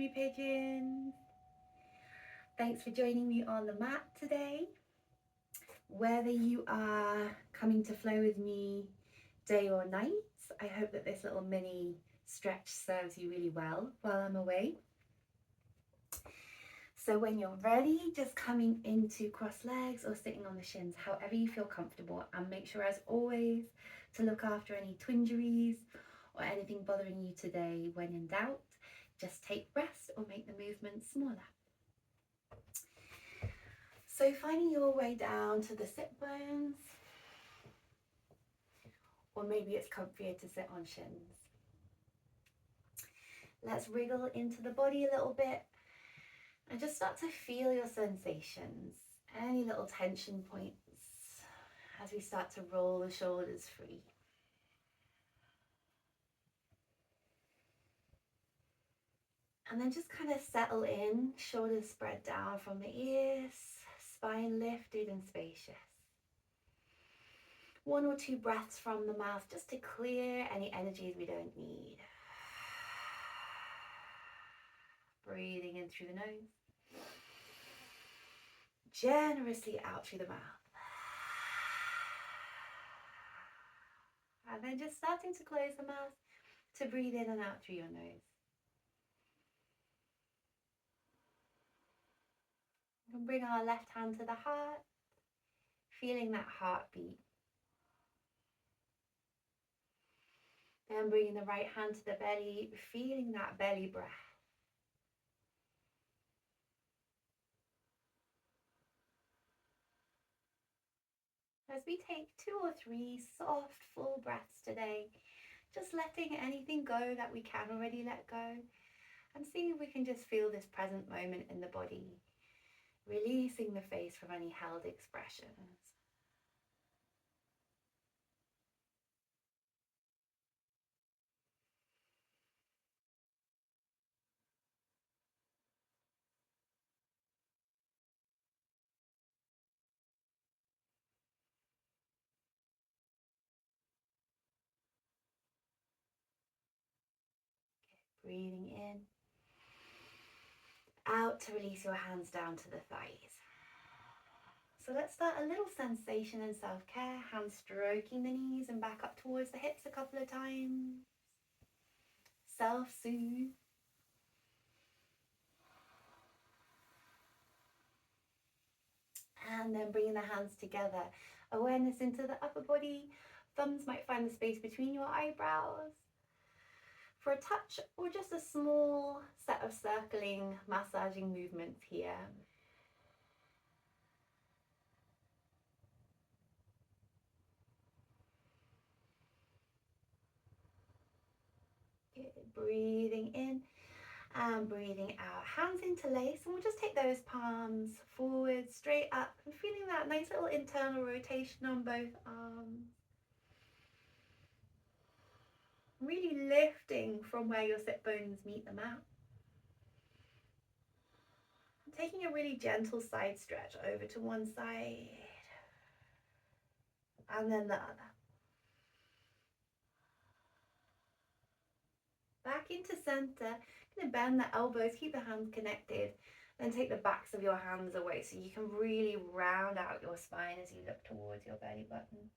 Dreamy Pigeons. Thanks for joining me on the mat today. Whether you are coming to flow with me day or night, I hope that this little mini stretch serves you really well while I'm away. So when you're ready, just coming into cross legs or sitting on the shins, however you feel comfortable, and make sure as always to look after any twingeries or anything bothering you today. When in doubt, just take rest or make the movement smaller. So finding your way down to the sit bones, or maybe it's comfier to sit on shins. Let's wriggle into the body a little bit and just start to feel your sensations, any little tension points as we start to roll the shoulders free. And then just kind of settle in, shoulders spread down from the ears, spine lifted and spacious. 1 or 2 breaths from the mouth just to clear any energies we don't need. Breathing in through the nose, generously out through the mouth. And then just starting to close the mouth to breathe in and out through your nose. We can bring our left hand to the heart, feeling that heartbeat. Then bringing the right hand to the belly, feeling that belly breath. As we take 2 or 3 soft, full breaths today, just letting anything go that we can already let go, and seeing if we can just feel this present moment in the body, releasing the face from any held expressions. Breathing in, out to release your hands down to the thighs. So let's start a little sensation and self-care, hands stroking the knees and back up towards the hips a couple of times. Self-soothe. And then bringing the hands together, awareness into the upper body. Thumbs might find the space between your eyebrows for a touch, or just a small set of circling, massaging movements here. Good. Breathing in and breathing out. Hands interlace, and we'll just take those palms forward, straight up, and feeling that nice little internal rotation on both arms. Really lifting from where your sit bones meet the mat. Taking a really gentle side stretch over to one side and then the other. Back into center. Going to bend the elbows, keep the hands connected, then take the backs of your hands away so you can really round out your spine as you look towards your belly button.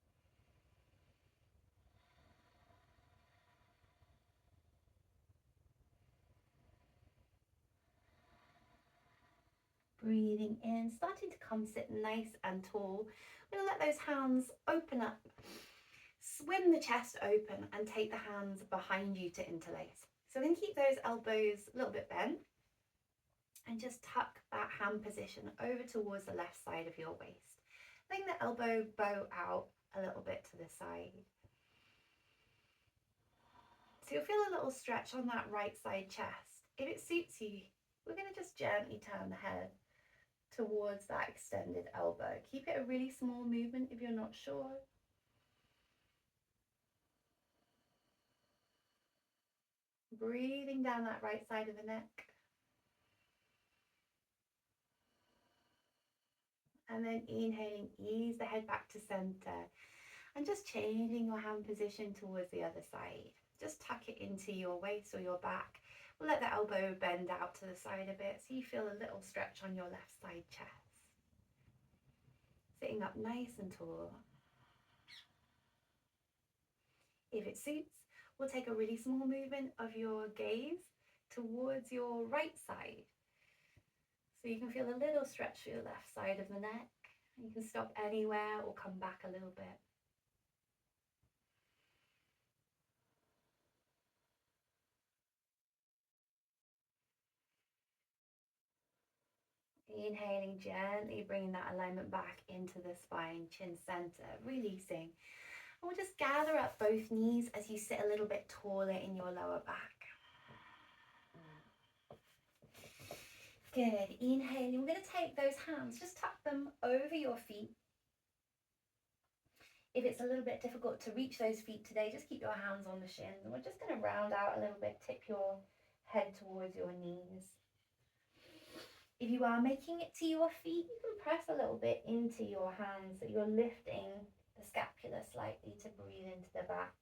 Breathing in, starting to come sit nice and tall. We're going to let those hands open up, swim the chest open, and take the hands behind you to interlace. So then keep those elbows a little bit bent and just tuck that hand position over towards the left side of your waist. Letting the elbow bow out a little bit to the side. So you'll feel a little stretch on that right side chest. If it suits you, we're going to just gently turn the head towards that extended elbow. Keep it a really small movement if you're not sure. Breathing down that right side of the neck. And then inhaling, ease the head back to center. And just changing your hand position towards the other side. just tuck it into your waist or your back. We'll let the elbow bend out to the side a bit so you feel a little stretch on your left side chest. Sitting up nice and tall. If it suits, we'll take a really small movement of your gaze towards your right side. So you can feel a little stretch through the left side of the neck. You can stop anywhere or come back a little bit. Inhaling gently, bringing that alignment back into the spine, chin center, releasing. And we'll just gather up both knees as you sit a little bit taller in your lower back. Good. Inhaling. We're going to take those hands, just tuck them over your feet. If it's a little bit difficult to reach those feet today, just keep your hands on the shins. And we're just going to round out a little bit, tip your head towards your knees. If you are making it to your feet, you can press a little bit into your hands so you're lifting the scapula slightly to breathe into the back.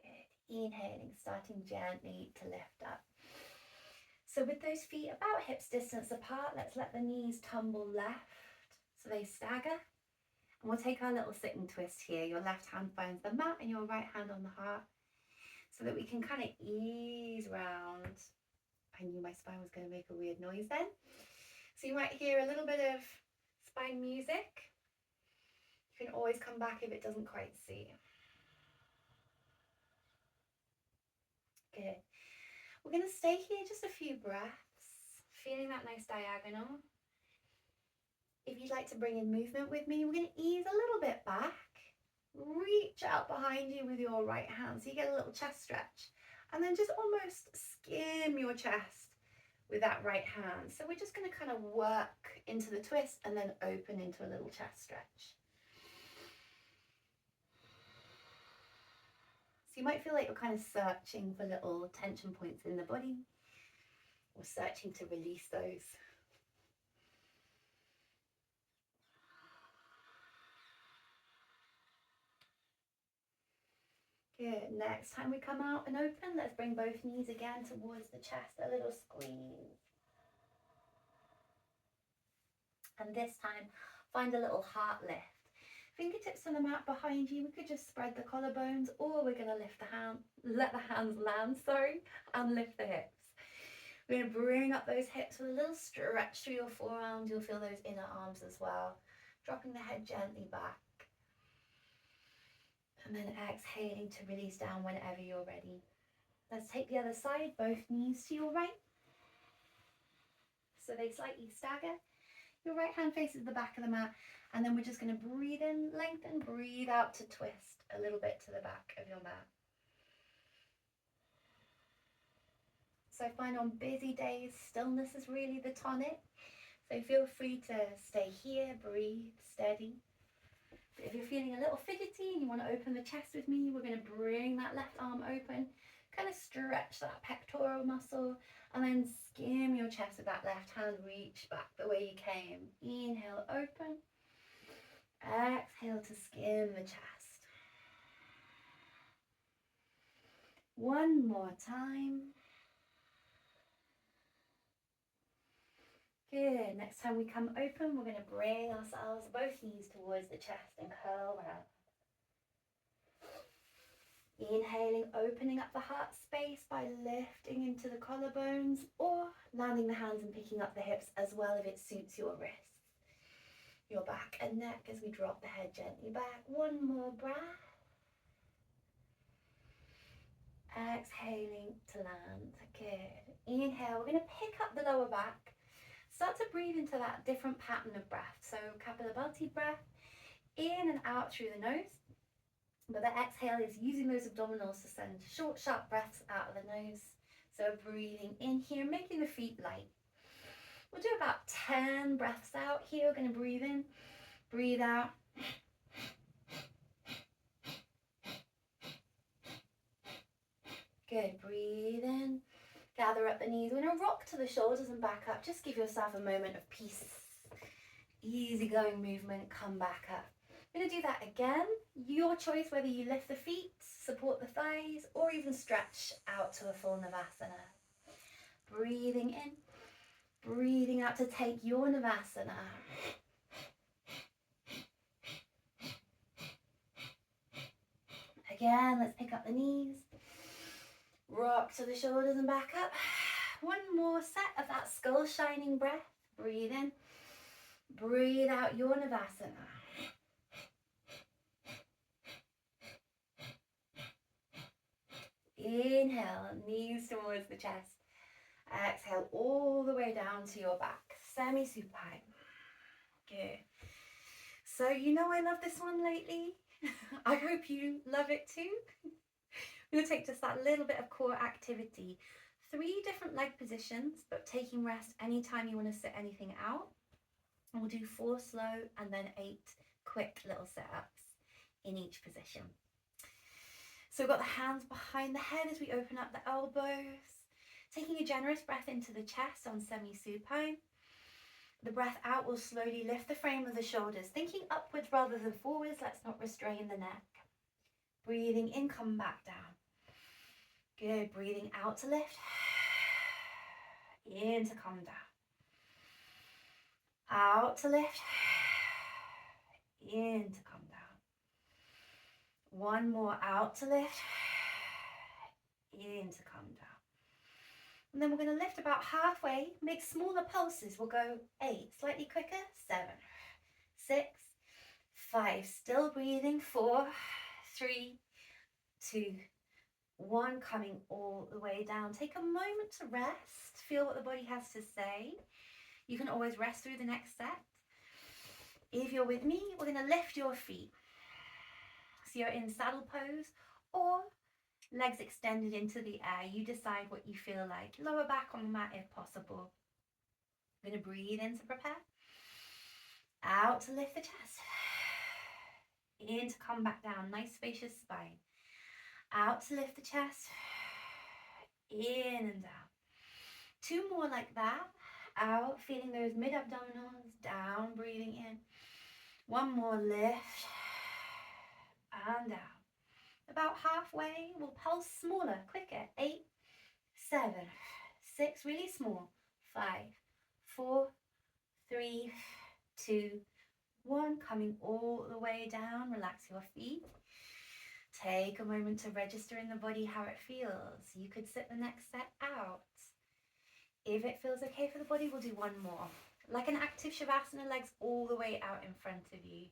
Good. Inhaling, starting gently to lift up. So with those feet about hips distance apart, let's let the knees tumble left so they stagger. And we'll take our little sitting twist here. Your left hand finds the mat and your right hand on the heart so that we can kind of ease round. I knew my spine was going to make a weird noise then. So you might hear a little bit of spine music. You can always come back if it doesn't quite suit. Good. We're going to stay here just a few breaths, feeling that nice diagonal. If you'd like to bring in movement with me, we're going to ease a little bit back. Reach out behind you with your right hand so you get a little chest stretch. And then just almost skim your chest with that right hand. So we're just going to kind of work into the twist and then open into a little chest stretch. So you might feel like you're kind of searching for little tension points in the body or searching to release those. Good. Next time we come out and open, let's bring both knees again towards the chest, a little squeeze. And this time, find a little heart lift. Fingertips on the mat behind you. We could just spread the collarbones, or we're going to lift the hand, let the hands land, and lift the hips. We're going to bring up those hips with a little stretch through your forearms. You'll feel those inner arms as well. Dropping the head gently back. And then exhaling to release down whenever you're ready. Let's take the other side, both knees to your right. So they slightly stagger. Your right hand faces the back of the mat. And then we're just going to breathe in, lengthen, breathe out to twist a little bit to the back of your mat. So I find on busy days, stillness is really the tonic. So feel free to stay here, breathe, steady. But if you're feeling a little fidgety and you want to open the chest with me, we're going to bring that left arm open, kind of stretch that pectoral muscle, and then skim your chest with that left hand, reach back the way you came. Inhale, open. Exhale to skim the chest. One more time. Good. Next time we come open, we're going to bring ourselves both knees towards the chest and curl round. Inhaling, opening up the heart space by lifting into the collarbones or landing the hands and picking up the hips as well if it suits your wrists. Your back and neck as we drop the head gently back. One more breath. Exhaling to land. Good. Inhale, we're going to pick up the lower back. Start to breathe into that different pattern of breath. So Kapalabhati breath, in and out through the nose. But the exhale is using those abdominals to send short, sharp breaths out of the nose. So breathing in here, making the feet light. We'll do about 10 breaths out here. We're going to breathe in, breathe out. Good. Breathe in. Gather up the knees. We're going to rock to the shoulders and back up. Just give yourself a moment of peace. Easy going movement, come back up. We're going to do that again. Your choice whether you lift the feet, support the thighs, or even stretch out to a full Navasana. Breathing in, breathing out to take your Navasana. Again, let's pick up the knees. Rock to the shoulders and back up. One more set of that skull shining breath. Breathe in. Breathe out your Navasana. Inhale, knees towards the chest. Exhale all the way down to your back. Semi-supine. Good. So you know I love this one lately. I hope you love it too. We're going to take just that little bit of core activity. 3 different leg positions, but taking rest anytime you want to sit anything out. And we'll do 4 slow and then 8 quick little sit-ups in each position. So we've got the hands behind the head as we open up the elbows. Taking a generous breath into the chest on semi-supine. The breath out will slowly lift the frame of the shoulders, thinking upwards rather than forwards. Let's not restrain the neck. Breathing in, come back down. Good, breathing out to lift. In to come down. Out to lift. In to come down. One more, out to lift. In to come down. And then we're going to lift about halfway, make smaller pulses. We'll go 8, slightly quicker, 7, 6, 5, still breathing, 4, 3, 2, 1, coming all the way down. Take a moment to rest, feel what the body has to say. You can always rest through the next set. If you're with me, we're going to lift your feet. So you're in saddle pose or legs extended into the air. You decide what you feel like. Lower back on the mat if possible. I'm going to breathe in to prepare. Out to lift the chest. In to come back down. Nice spacious spine. Out to lift the chest. In and down. 2 more like that. Out, feeling those mid-abdominals. Down, breathing in. 1 more lift. And down. About halfway, we'll pulse smaller, quicker. 8, 7, 6, really small. 5, 4, 3, 2, 1. Coming all the way down. Relax your feet. Take a moment to register in the body how it feels. You could sit the next set out. If it feels okay for the body, we'll do 1 more. Like an active Shavasana, legs all the way out in front of you.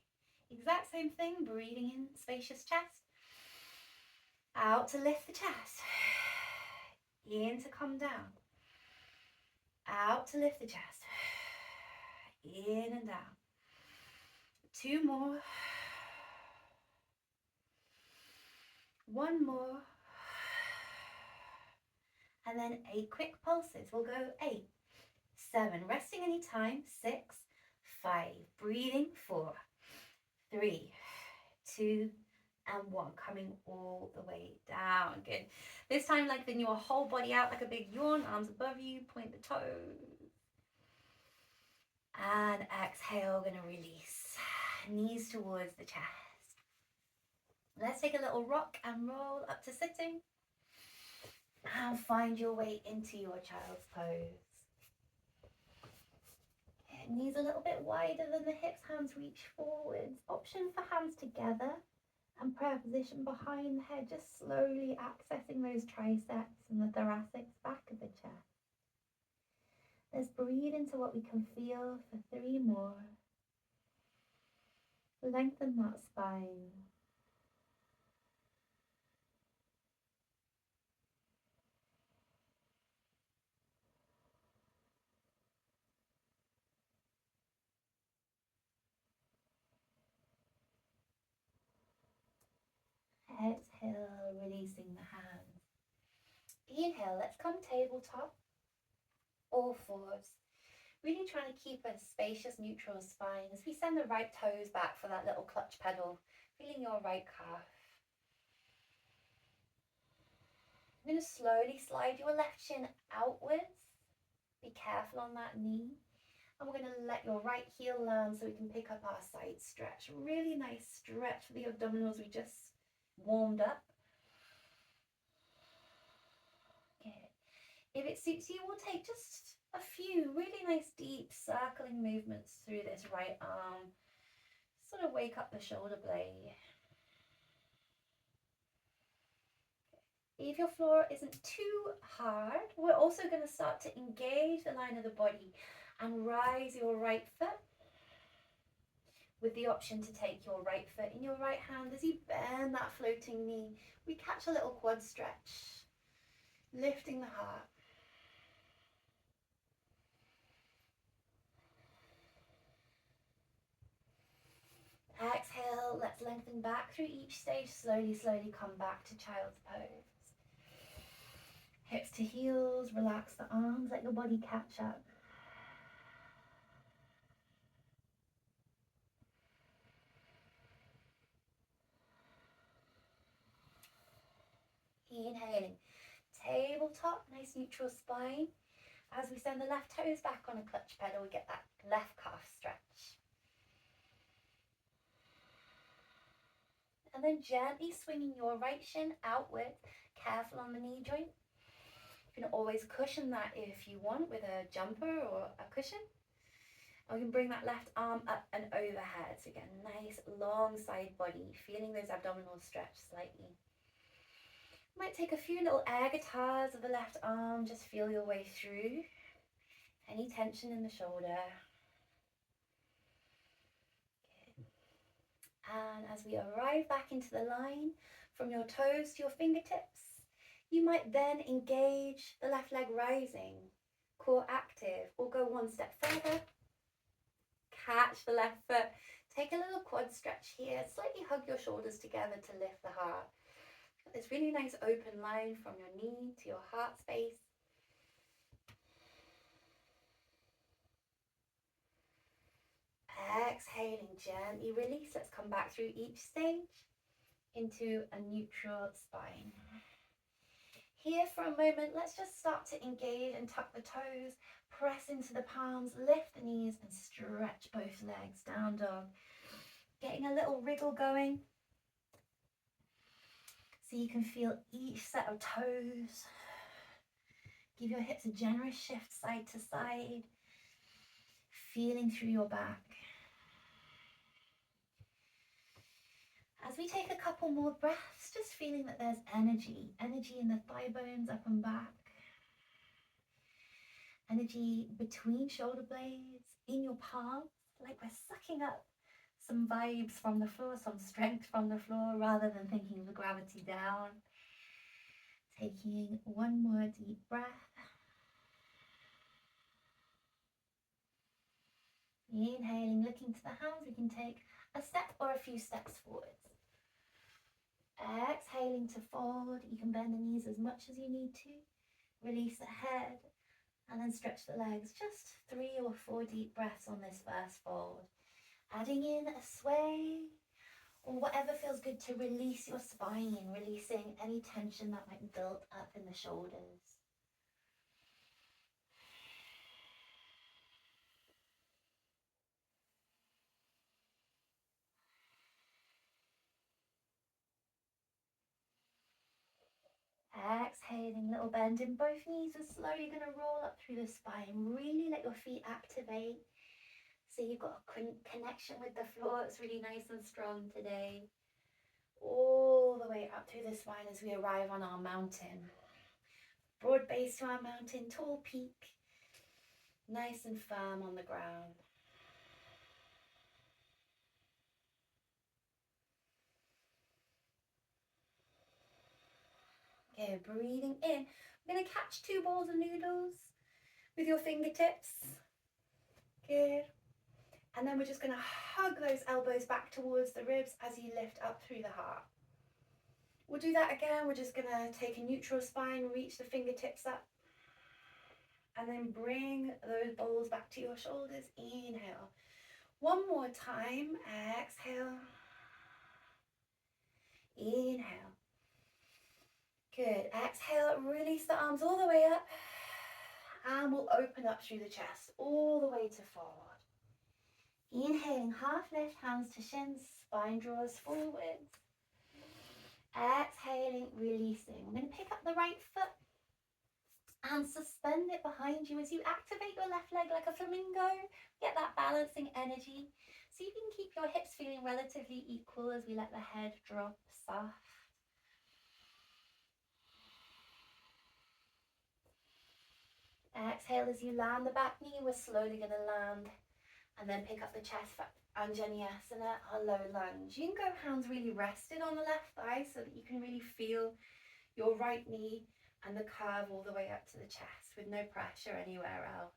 Exact same thing, breathing in, spacious chest. Out to lift the chest. In to come down. Out to lift the chest. In and down. 2 more. 1 more. And then 8 quick pulses. We'll go 8, 7, resting anytime, 6, 5, breathing, 4, 3, 2, and 1, coming all the way down. Good. This time, lengthen your whole body out like a big yawn, arms above you, point the toes. And exhale, gonna release. Knees towards the chest. Let's take a little rock and roll up to sitting. And find your way into your child's pose. Knees a little bit wider than the hips, hands reach forwards. Option for hands together and prayer position behind the head, just slowly accessing those triceps and the thoracics, back of the chest. Let's breathe into what we can feel for 3 more. Lengthen that spine. Exhale, releasing the hands. Inhale, let's come tabletop, all fours. Really trying to keep a spacious, neutral spine as we send the right toes back for that little clutch pedal, feeling your right calf. I'm going to slowly slide your left shin outwards. Be careful on that knee. And we're going to let your right heel land so we can pick up our side stretch. Really nice stretch for the abdominals we just warmed up. Okay. If it suits you, we'll take just a few really nice deep circling movements through this right arm. Sort of wake up the shoulder blade. If your floor isn't too hard, we're also going to start to engage the line of the body and rise your right foot with the option to take your right foot in your right hand. As you bend that floating knee, we catch a little quad stretch, lifting the heart. Exhale, let's lengthen back through each stage. Slowly, slowly come back to child's pose. Hips to heels, relax the arms, let your body catch up. Inhaling, tabletop, nice neutral spine. As we send the left toes back on a clutch pedal, we get that left calf stretch. And then gently swinging your right shin outwards, careful on the knee joint. You can always cushion that if you want with a jumper or a cushion. And we can bring that left arm up and overhead. So again, nice long side body, feeling those abdominals stretch slightly. Might take a few little air guitars of the left arm, just feel your way through any tension in the shoulder. Good. And as we arrive back into the line from your toes to your fingertips, you might then engage the left leg rising, core active, or go one step further. Catch the left foot, take a little quad stretch here, slightly hug your shoulders together to lift the heart. Got this really nice open line from your knee to your heart space. Exhaling, gently release. Let's come back through each stage into a neutral spine. Here for a moment, let's just start to engage and tuck the toes, press into the palms, lift the knees and stretch both legs, down dog. Getting a little wriggle going. So you can feel each set of toes. Give your hips a generous shift side to side. Feeling through your back. As we take a couple more breaths, just feeling that there's energy in the thigh bones up and back. Energy between shoulder blades, in your palms, like we're sucking up some vibes from the floor, some strength from the floor, rather than thinking of the gravity down. Taking one more deep breath. Inhaling, looking to the hands, we can take a step or a few steps forwards. Exhaling to fold, you can bend the knees as much as you need to. Release the head and then stretch the legs. Just 3 or 4 deep breaths on this first fold. Adding in a sway or whatever feels good to release your spine, releasing any tension that might build up in the shoulders. Exhaling, little bend in both knees. We're slowly going to roll up through the spine. Really let your feet activate. So you've got a connection with the floor. It's really nice and strong today. All the way up through the spine as we arrive on our mountain. Broad base to our mountain, tall peak. Nice and firm on the ground. Okay, breathing in. We're going to catch 2 balls of noodles with your fingertips. Good. And then we're just going to hug those elbows back towards the ribs as you lift up through the heart. We'll do that again. We're just going to take a neutral spine, reach the fingertips up. And then bring those balls back to your shoulders. Inhale. One more time. Exhale. Inhale. Good. Exhale, release the arms all the way up. And we'll open up through the chest, all the way to forward. Inhaling, half lift, hands to shins, spine draws forwards. Exhaling, releasing. We're going to pick up the right foot and suspend it behind you as you activate your left leg like a flamingo. Get that balancing energy. See if you can keep your hips feeling relatively equal as we let the head drop soft. Exhale as you land the back knee. We're slowly going to land and then pick up the chest for Anjaneyasana, our low lunge. You can go hands really rested on the left thigh so that you can really feel your right knee and the curve all the way up to the chest with no pressure anywhere else.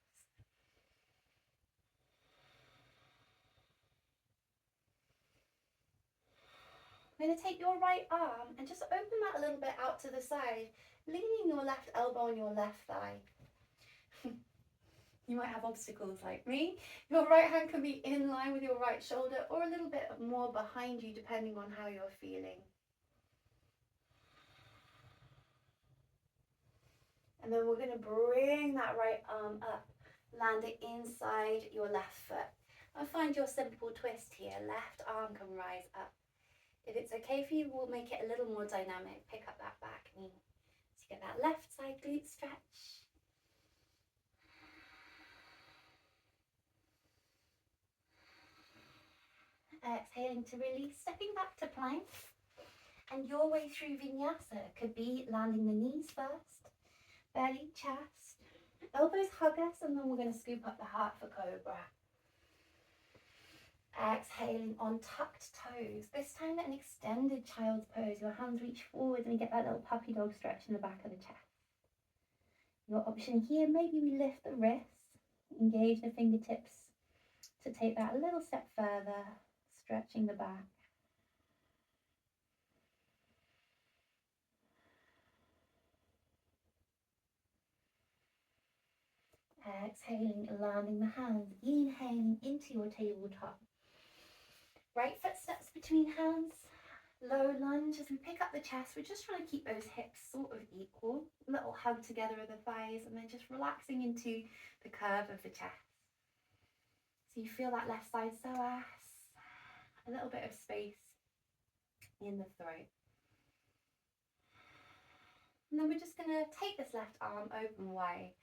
I'm going to take your right arm and just open that a little bit out to the side, leaning your left elbow on your left thigh. You might have obstacles like me. Your right hand can be in line with your right shoulder or a little bit more behind you depending on how you're feeling. And then we're going to bring that right arm up, land it inside your left foot. And find your simple twist here. Left arm can rise up. If it's okay for you, we'll make it a little more dynamic. Pick up that back knee. So you get that left side glute stretch. Exhaling to release, stepping back to plank. And your way through vinyasa could be landing the knees first, belly, chest, elbows hug us, and then we're going to scoop up the heart for cobra. Exhaling on tucked toes, this time an extended child's pose. Your hands reach forward and we get that little puppy dog stretch in the back of the chest. Your option here, maybe we lift the wrists, engage the fingertips to take that a little step further, stretching the back. Exhaling, landing the hands, inhaling into your tabletop. Right foot steps between hands, low lunge. As we pick up the chest, we're just trying to keep those hips sort of equal. A little hug together of the thighs and then just relaxing into the curve of the chest. So you feel that left side psoas, a little bit of space in the throat. And then we're just going to take this left arm open wide.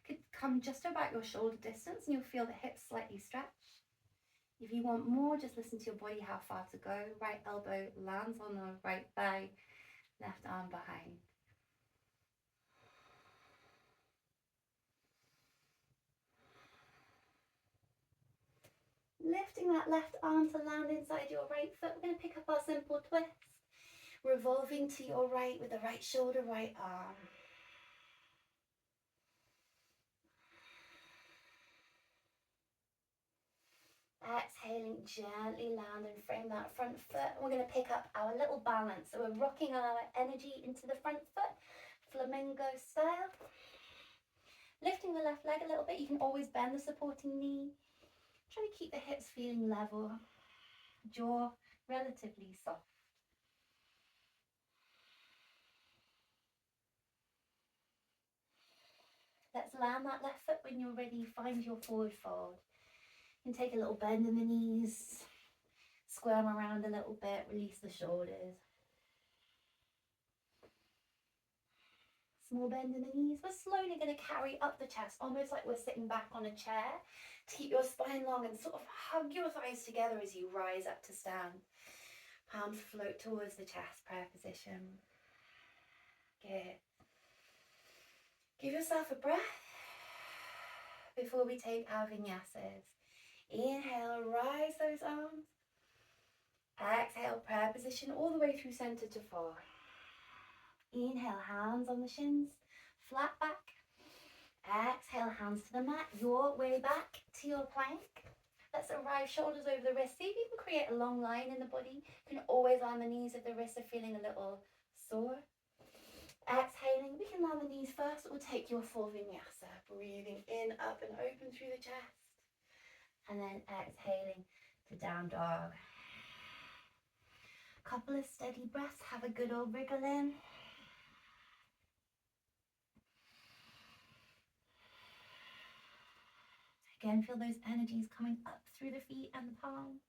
Could come just about your shoulder distance and you'll feel the hips slightly stretch. If you want more, just listen to your body how far to go. Right elbow lands on the right thigh, left arm behind. Lifting that left arm to land inside your right foot, we're going to pick up our simple twist. Revolving to your right with the right shoulder, right arm. Exhaling, gently land and frame that front foot. We're going to pick up our little balance. So we're rocking our energy into the front foot, flamingo style. Lifting the left leg a little bit. You can always bend the supporting knee. Try to keep the hips feeling level, jaw relatively soft. Let's land that left foot. When you're ready, find your forward fold. You can take a little bend in the knees, squirm around a little bit, release the shoulders. Small bend in the knees. We're slowly going to carry up the chest, almost like we're sitting back on a chair, to keep your spine long and sort of hug your thighs together as you rise up to stand. Palms float towards the chest, prayer position. Good. Give yourself a breath before we take our vinyasas. Inhale, rise those arms. Exhale, prayer position all the way through center to fall. Inhale, hands on the shins, flat back. Exhale, hands to the mat, your way back to your plank. Let's arrive shoulders over the wrists. See if you can create a long line in the body. You can always land the knees if the wrists are feeling a little sore. Exhaling, we can land the knees first. We'll take your full vinyasa. Breathing in, up and open through the chest. And then exhaling to down dog. Couple of steady breaths. Have a good old wriggle in. Again, feel those energies coming up through the feet and the palms.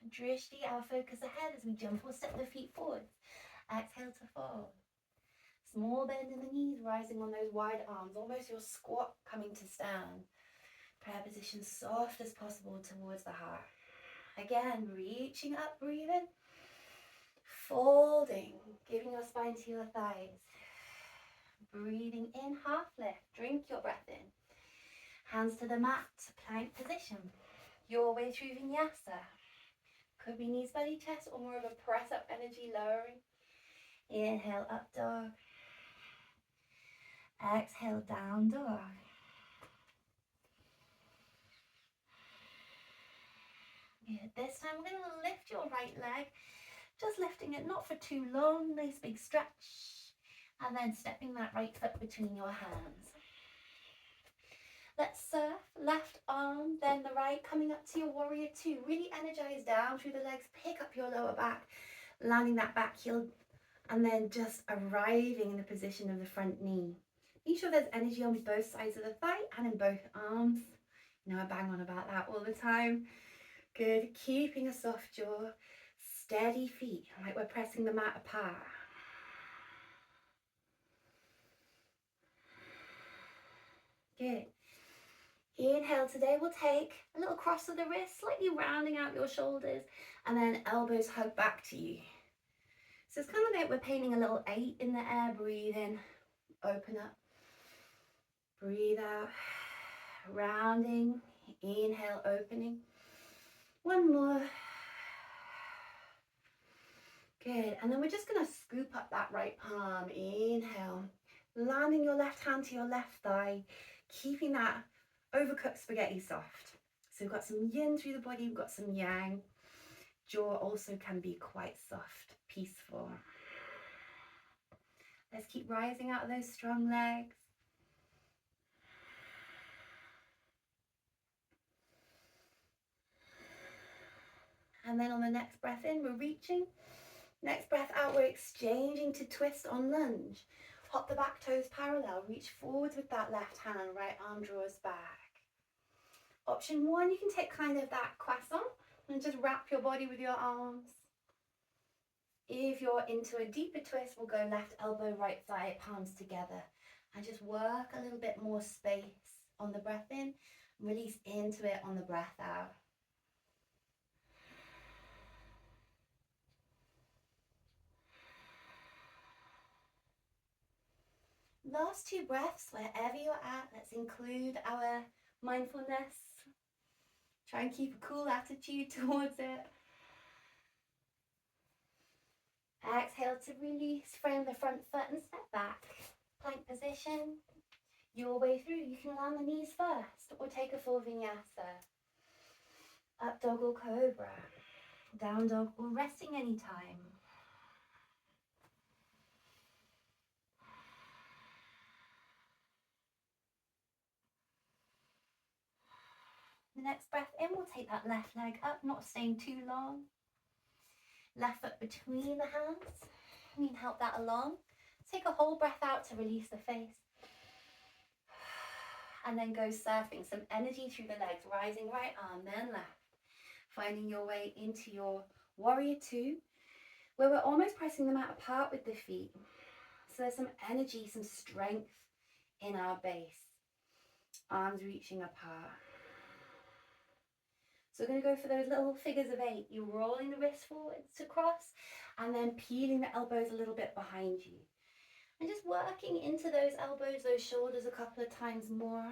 Drishti, our focus ahead as we jump or step the feet forward. Exhale to fold. Small bend in the knees, rising on those wide arms, almost your squat coming to stand. Prayer position soft as possible towards the heart. Again, reaching up, breathing. Folding, giving your spine to your thighs. Breathing in, half lift, drink your breath in. Hands to the mat, plank position. Your way through vinyasa. Could be knees, belly, chest, or more of a press up energy, lowering. Inhale, up dog. Exhale, down dog. Good. This time we're going to lift your right leg. Just lifting it, not for too long. Nice big stretch. And then stepping that right foot between your hands. Let's surf. Left arm, then the right, coming up to your warrior two. Really energize down through the legs. Pick up your lower back, landing that back heel, and then just arriving in the position of the front knee. Make sure there's energy on both sides of the thigh and in both arms. You know I bang on about that all the time. Good. Keeping a soft jaw. Steady feet, like we're pressing the mat apart. Good. Inhale, today we'll take a little cross of the wrist, slightly rounding out your shoulders, and then elbows hug back to you. So it's kind of like we're painting a little 8 in the air. Breathe in, open up. Breathe out, rounding. Inhale, opening. One more. Good, and then we're just going to scoop up that right palm. Inhale, landing your left hand to your left thigh, keeping that overcooked spaghetti soft. So we've got some yin through the body, we've got some yang. Jaw also can be quite soft, peaceful. Let's keep rising out of those strong legs. And then on the next breath in, we're reaching. Next breath out, we're exchanging to twist on lunge. Hop the back toes parallel, reach forwards with that left hand, right arm draws back. Option 1, you can take kind of that croissant and just wrap your body with your arms. If you're into a deeper twist, we'll go left elbow, right thigh, palms together. And just work a little bit more space on the breath in, release into it on the breath out. Last 2 breaths, wherever you're at, let's include our mindfulness. Try and keep a cool attitude towards it. Exhale to release, frame the front foot and step back. Plank position. Your way through, you can land the knees first or take a full vinyasa. Up dog or cobra. Down dog or resting anytime. The next breath in, we'll take that left leg up, not staying too long. Left foot between the hands. You can help that along. Take a whole breath out to release the face. And then go surfing, some energy through the legs, rising right arm, then left. Finding your way into your warrior two, where we're almost pressing the mat apart with the feet. So there's some energy, some strength in our base. Arms reaching apart. So we're going to go for those little figures of 8. You're rolling the wrists forwards to cross and then peeling the elbows a little bit behind you. And just working into those elbows, those shoulders a couple of times more.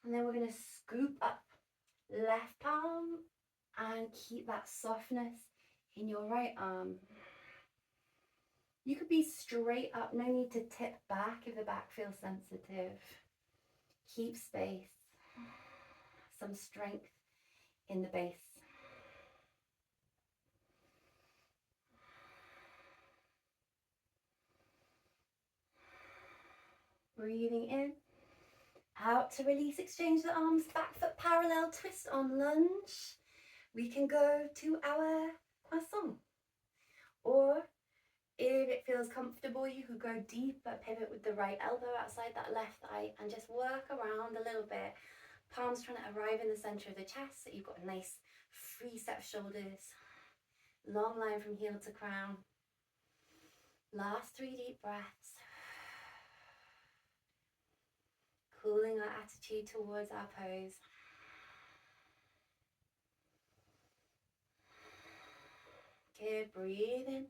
And then we're going to scoop up left palm and keep that softness in your right arm. You could be straight up, no need to tip back if the back feels sensitive. Keep space, some strength in the base. Breathing in, out to release, exchange the arms, back foot parallel, twist on lunge. we can go to our croissant. Or if it feels comfortable, you could go deeper, pivot with the right elbow outside that left thigh and just work around a little bit. Palms trying to arrive in the center of the chest so you've got a nice free set of shoulders. Long line from heel to crown. Last 3 deep breaths. Cooling our attitude towards our pose. Good, breathe in.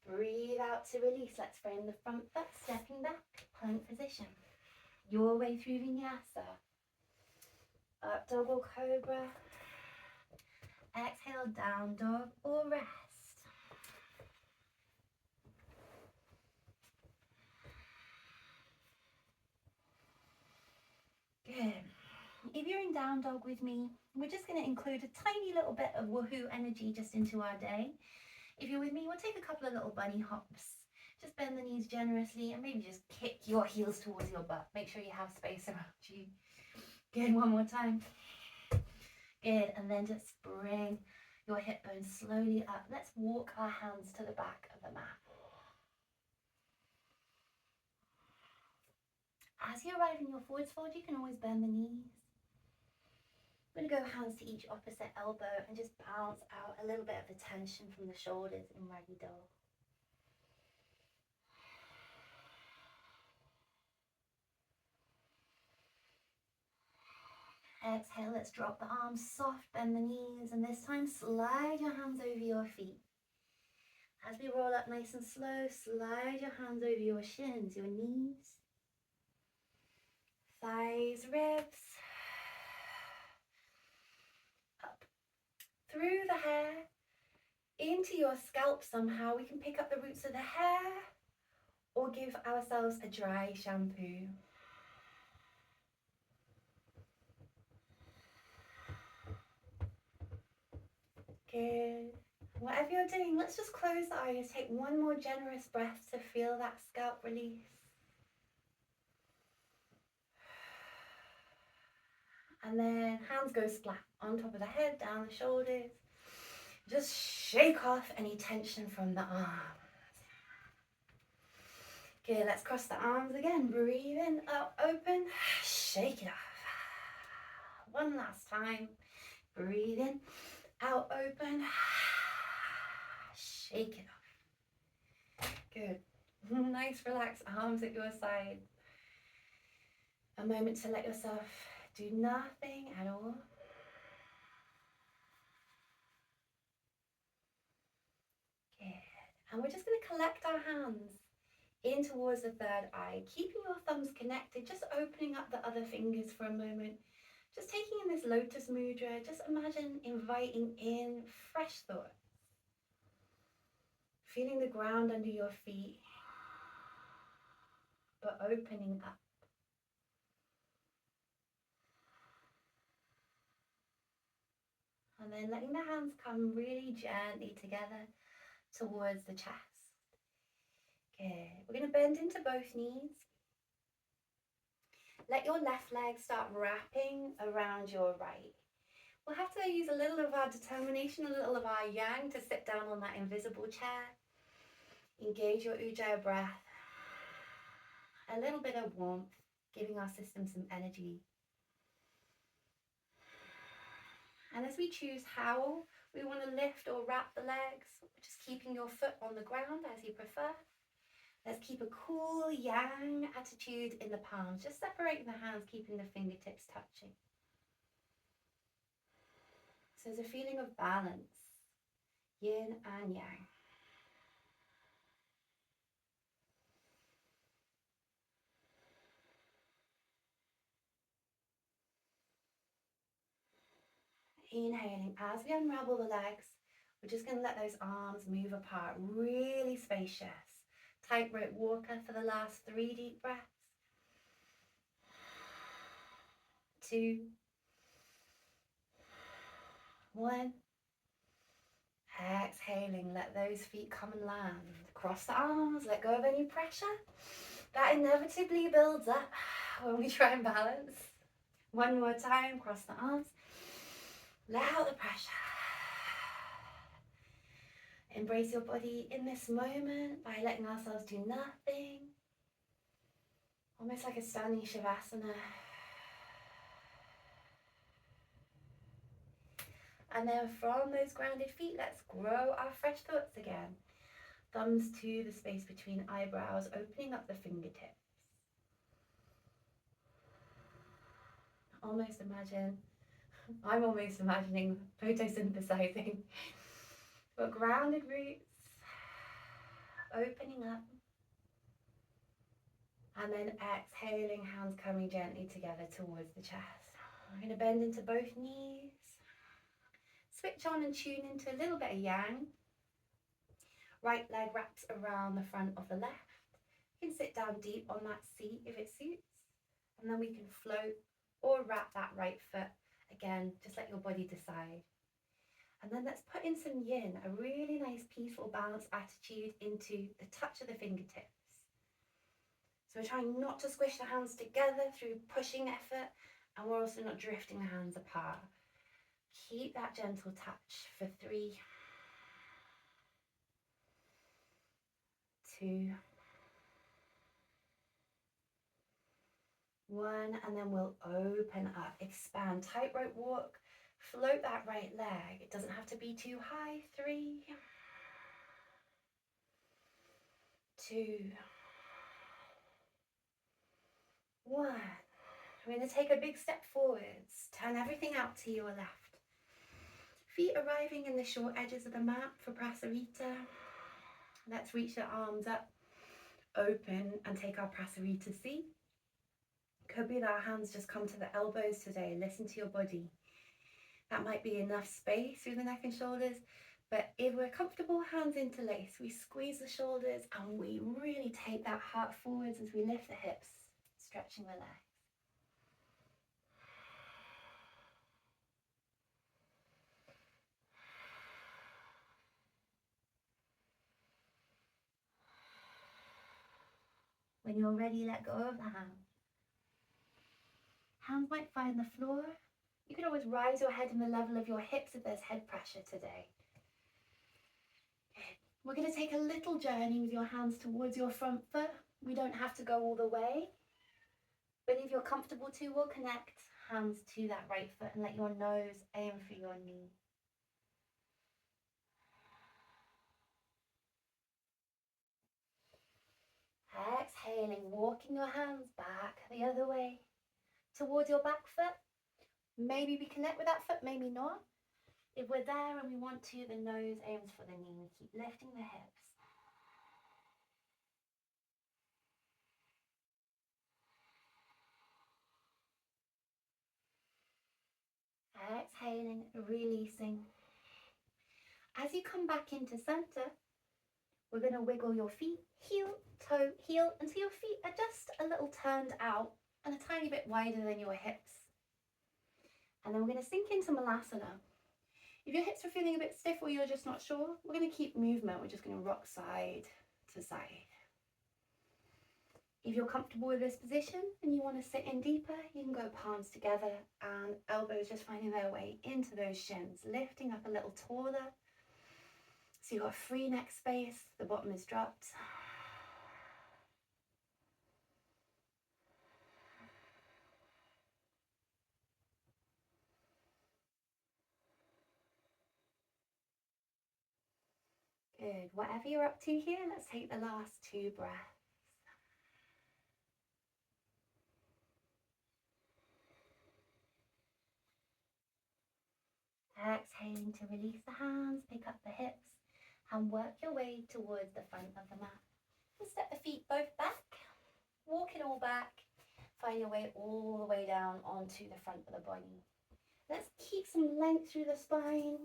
Breathe out to release. Let's frame the front foot, stepping back, plank position. Your way through vinyasa. Up dog or cobra. Exhale, down dog or rest. Good. If you're in down dog with me, we're just going to include a tiny little bit of woohoo energy just into our day. If you're with me, we'll take a couple of little bunny hops. Just bend the knees generously and maybe just kick your heels towards your butt. Make sure you have space around you. Good, one more time. Good, and then just bring your hip bones slowly up. Let's walk our hands to the back of the mat. As you arrive in your forwards fold, you can always bend the knees. We're going to go hands to each opposite elbow and just balance out a little bit of the tension from the shoulders in raggy dog. Exhale, let's drop the arms soft, bend the knees, and this time slide your hands over your feet. As we roll up nice and slow, slide your hands over your shins, your knees, thighs, ribs, up through the hair, into your scalp somehow. We can pick up the roots of the hair or give ourselves a dry shampoo. Good. Whatever you're doing, let's just close the eyes. Take one more generous breath to feel that scalp release. And then hands go splat on top of the head, down the shoulders. Just shake off any tension from the arms. Okay, let's cross the arms again. Breathe in, out, open, shake it off. One last time. Breathe in, out, open, shake it off. Good. Nice relaxed arms at your side. A moment to let yourself do nothing at all. Good. And we're just going to collect our hands in towards the third eye, keeping your thumbs connected, just opening up the other fingers for a moment. Just taking in this lotus mudra, just imagine inviting in fresh thoughts. Feeling the ground under your feet, but opening up. And then letting the hands come really gently together towards the chest. Good. We're going to bend into both knees. Let your left leg start wrapping around your right. We'll have to use a little of our determination, a little of our yang to sit down on that invisible chair. Engage your ujjayi breath. A little bit of warmth, giving our system some energy. And as we choose how we want to lift or wrap the legs, just keeping your foot on the ground as you prefer. Let's keep a cool yang attitude in the palms, just separating the hands, keeping the fingertips touching. So there's a feeling of balance, yin and yang. Inhaling, as we unravel the legs, we're just going to let those arms move apart, really spacious. Tightrope walker for the last 3 deep breaths. 2, 1. Exhaling, let those feet come and land. Cross the arms, let go of any pressure. That inevitably builds up when we try and balance. One more time, cross the arms. Let out the pressure. Embrace your body in this moment by letting ourselves do nothing. Almost like a standing Shavasana. And then from those grounded feet, let's grow our fresh thoughts again. Thumbs to the space between eyebrows, opening up the fingertips. I'm almost imagining photosynthesizing. But grounded roots, opening up. And then exhaling, hands coming gently together towards the chest. We're going to bend into both knees. Switch on and tune into a little bit of yang. Right leg wraps around the front of the left. You can sit down deep on that seat if it suits. And then we can float or wrap that right foot. Again, just let your body decide. And then let's put in some yin, a really nice, peaceful, balanced attitude into the touch of the fingertips. So we're trying not to squish the hands together through pushing effort, and we're also not drifting the hands apart. Keep that gentle touch for 3, 2, 1, and then we'll open up, expand, tightrope walk, float that right leg. It doesn't have to be too high. 3, 2, 1. We're going to take a big step forwards. Turn everything out to your left. Feet arriving in the short edges of the mat for Prasarita. Let's reach the arms up, open, and take our Prasarita seat. Could be that our hands just come to the elbows today. Listen to your body. That might be enough space through the neck and shoulders, but if we're comfortable, hands interlace. We squeeze the shoulders and we really take that heart forwards as we lift the hips, stretching the legs. When you're ready, let go of the hands. Hands might find the floor. You can always rise your head in the level of your hips if there's head pressure today. We're going to take a little journey with your hands towards your front foot. We don't have to go all the way. But if you're comfortable to, we'll connect hands to that right foot and let your nose aim for your knee. Exhaling, walking your hands back the other way towards your back foot. Maybe we connect with that foot, maybe not. If we're there and we want to, the nose aims for the knee. We keep lifting the hips. Exhaling, releasing. As you come back into center, we're going to wiggle your feet, heel, toe, heel, until your feet are just a little turned out and a tiny bit wider than your hips. And then we're going to sink into Malasana. If your hips are feeling a bit stiff or you're just not sure, we're going to keep movement. We're just going to rock side to side. If you're comfortable with this position and you want to sit in deeper, you can go palms together and elbows just finding their way into those shins, lifting up a little taller. So you've got free neck space, the bottom is dropped. Good. Whatever you're up to here, let's take the last 2 breaths. Exhaling to release the hands, pick up the hips, and work your way towards the front of the mat. And step the feet both back, walk it all back, find your way all the way down onto the front of the body. Let's keep some length through the spine.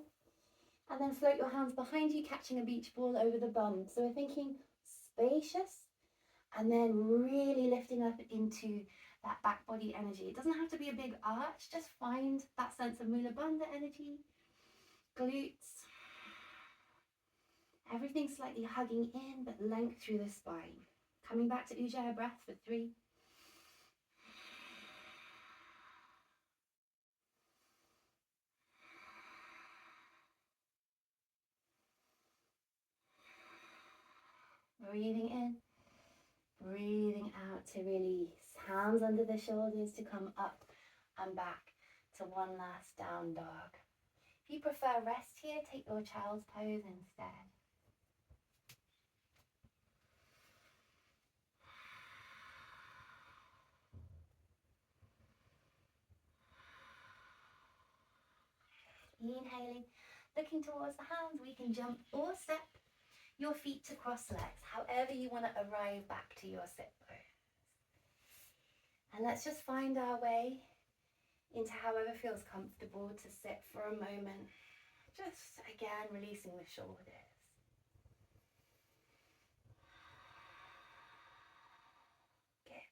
And then float your hands behind you, catching a beach ball over the bum. So we're thinking spacious, and then really lifting up into that back body energy. It doesn't have to be a big arch, just find that sense of Mula Bandha energy, glutes, everything slightly hugging in, but length through the spine. Coming back to Ujjayi breath for 3. Breathing in, breathing out to release. Hands under the shoulders to come up and back to one last down dog. If you prefer rest here, take your child's pose instead. Inhaling, looking towards the hands, we can jump or step your feet to cross legs, however you want to arrive back to your sit pose. And let's just find our way into however feels comfortable to sit for a moment. Just again, releasing the shoulders. Okay,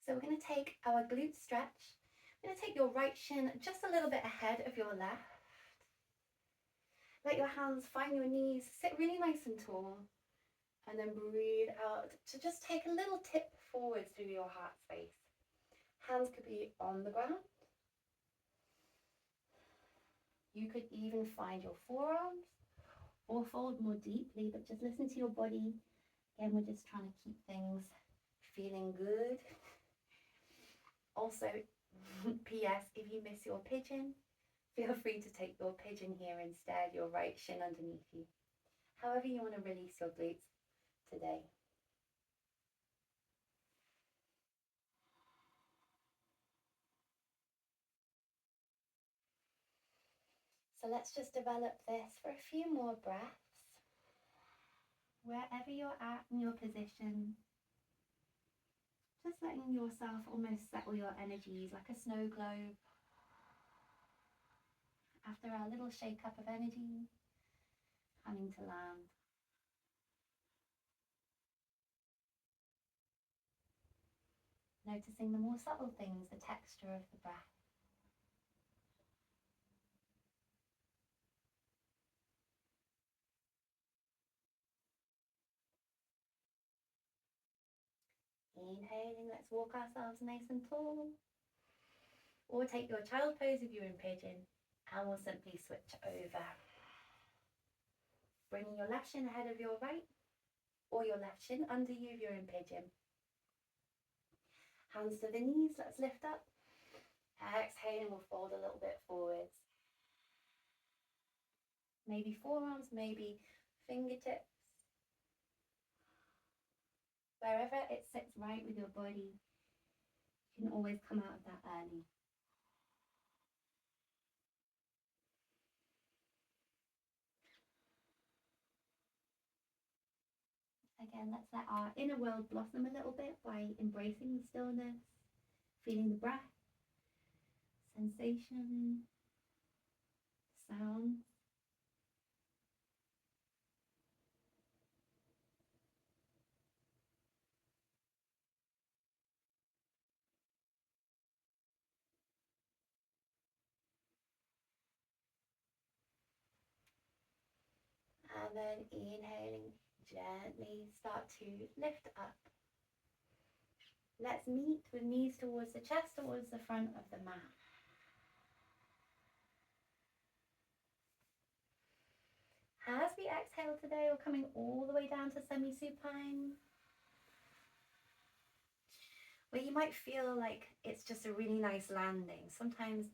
so we're going to take our glute stretch. We're going to take your right shin just a little bit ahead of your left. Let your hands find your knees, sit really nice and tall, and then breathe out to just take a little tip forward through your heart space. Hands could be on the ground. You could even find your forearms or fold more deeply, but just listen to your body. Again, we're just trying to keep things feeling good. Also, P.S. if you miss your pigeon, feel free to take your pigeon here instead, your right shin underneath you. However you want to release your glutes today. So let's just develop this for a few more breaths. Wherever you're at in your position, just letting yourself almost settle your energies like a snow globe. After our little shake up of energy, coming to land. Noticing the more subtle things, the texture of the breath. Inhaling, let's walk ourselves nice and tall. Or take your child pose if you're in pigeon, and we'll simply switch over. Bringing your left shin ahead of your right, or your left shin under you if you're in pigeon. Hands to the knees, let's lift up. Exhaling, we'll fold a little bit forwards. Maybe forearms, maybe fingertips. Wherever it sits right with your body, you can always come out of that early. Again, let's let our inner world blossom a little bit by embracing the stillness, feeling the breath, sensation, sound. And then inhaling, gently start to lift up. Let's meet with knees towards the chest, towards the front of the mat. As we exhale today, we're coming all the way down to semi-supine, where you might feel like it's just a really nice landing. Sometimes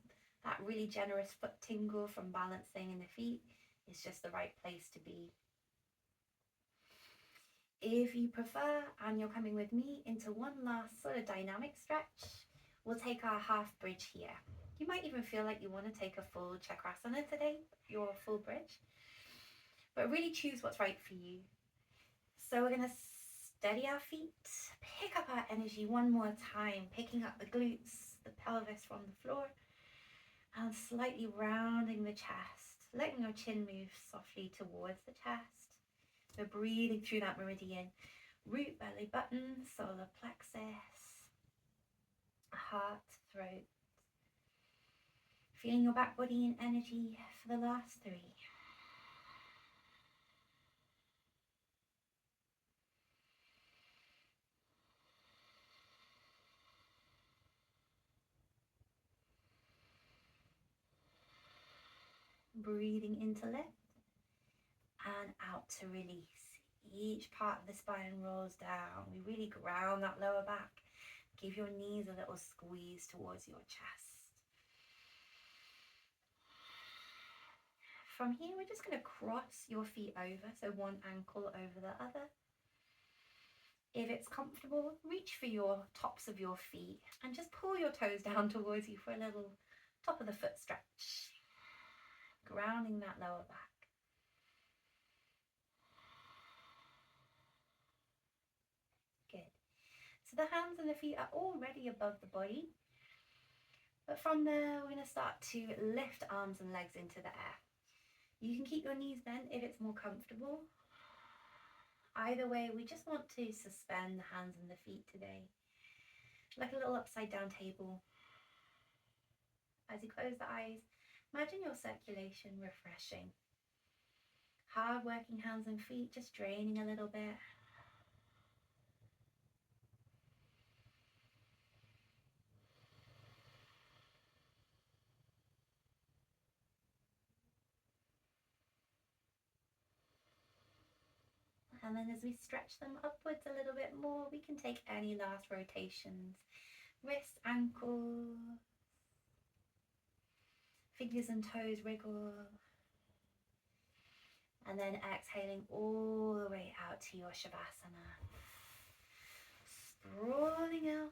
that really generous foot tingle from balancing in the feet is just the right place to be. If you prefer, and you're coming with me into one last sort of dynamic stretch, we'll take our half bridge here. You might even feel like you want to take a full chakrasana today, your full bridge, but really choose what's right for you. So we're going to steady our feet, pick up our energy one more time, picking up the glutes, the pelvis from the floor, and slightly rounding the chest, letting your chin move softly towards the chest. We're breathing through that meridian, root, belly button, solar plexus, heart, throat. Feeling your back body in energy for the last 3. Breathing in to lift and out to release. Each part of the spine rolls down. We really ground that lower back. Give your knees a little squeeze towards your chest. From here, we're just going to cross your feet over, so one ankle over the other. If it's comfortable, reach for your tops of your feet and just pull your toes down towards you for a little top of the foot stretch. Grounding that lower back. Good. So the hands and the feet are already above the body. But from there, we're going to start to lift arms and legs into the air. You can keep your knees bent if it's more comfortable. Either way, we just want to suspend the hands and the feet today, like a little upside down table. As you close the eyes, imagine your circulation refreshing. Hard working hands and feet just draining a little bit. And then as we stretch them upwards a little bit more, we can take any last rotations. Wrist, ankle, fingers and toes wriggle. And then exhaling all the way out to your Shavasana. Sprawling out,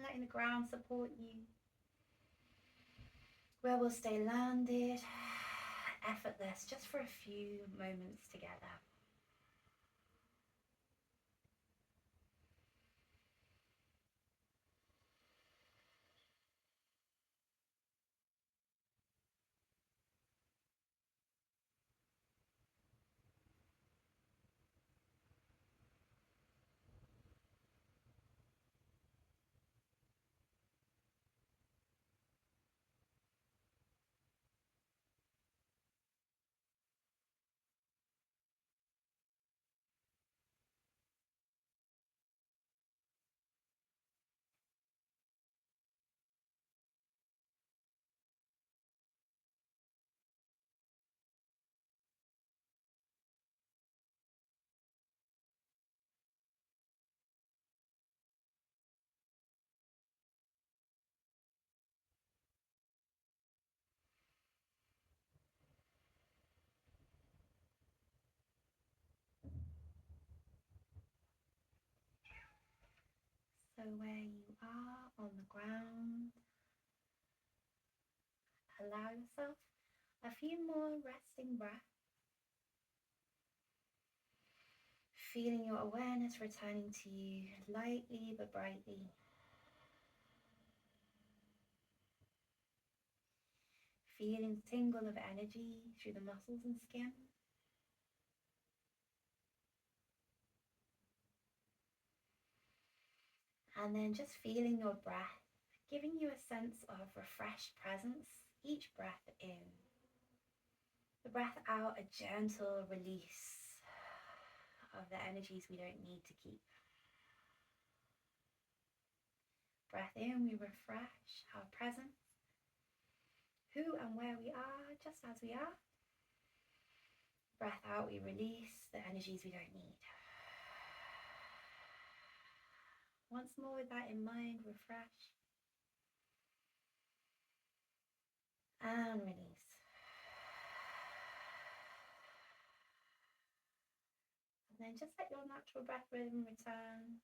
letting the ground support you. Where we'll stay landed, effortless, just for a few moments together. So where you are on the ground, allow yourself a few more resting breaths. Feeling your awareness returning to you lightly but brightly. Feeling the tingle of energy through the muscles and skin. And then just feeling your breath, giving you a sense of refreshed presence, each breath in. The breath out, a gentle release of the energies we don't need to keep. Breath in, we refresh our presence, who and where we are, just as we are. Breath out, we release the energies we don't need. Once more with that in mind, refresh and release. And then just let your natural breath rhythm return.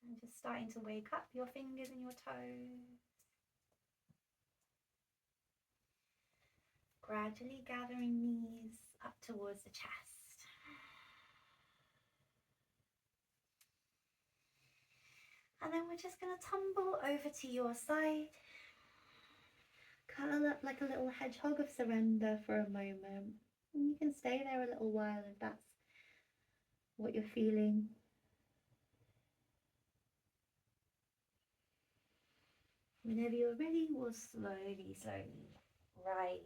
And just starting to wake up your fingers and your toes. Gradually gathering knees up towards the chest. And then we're just going to tumble over to your side. Curl up like a little hedgehog of surrender for a moment. And you can stay there a little while if that's what you're feeling. Whenever you're ready, we'll slowly rise.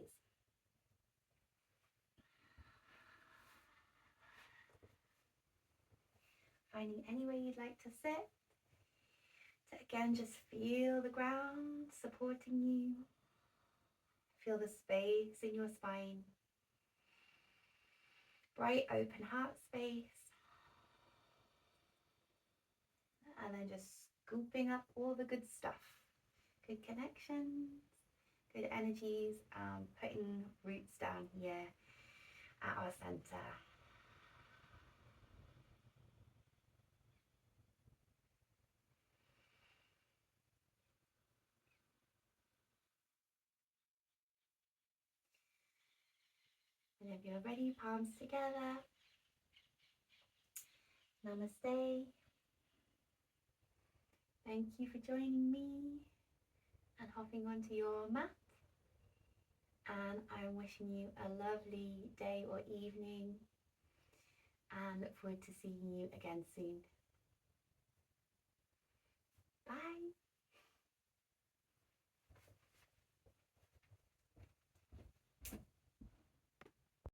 Finding anywhere you'd like to sit. So again, just feel the ground supporting you. Feel the space in your spine. Bright open heart space. And then just scooping up all the good stuff. Good connections, good energies, putting roots down here at our center. And if you're ready, palms together. Namaste. Thank you for joining me and hopping onto your mat. And I'm wishing you a lovely day or evening and look forward to seeing you again soon. Bye.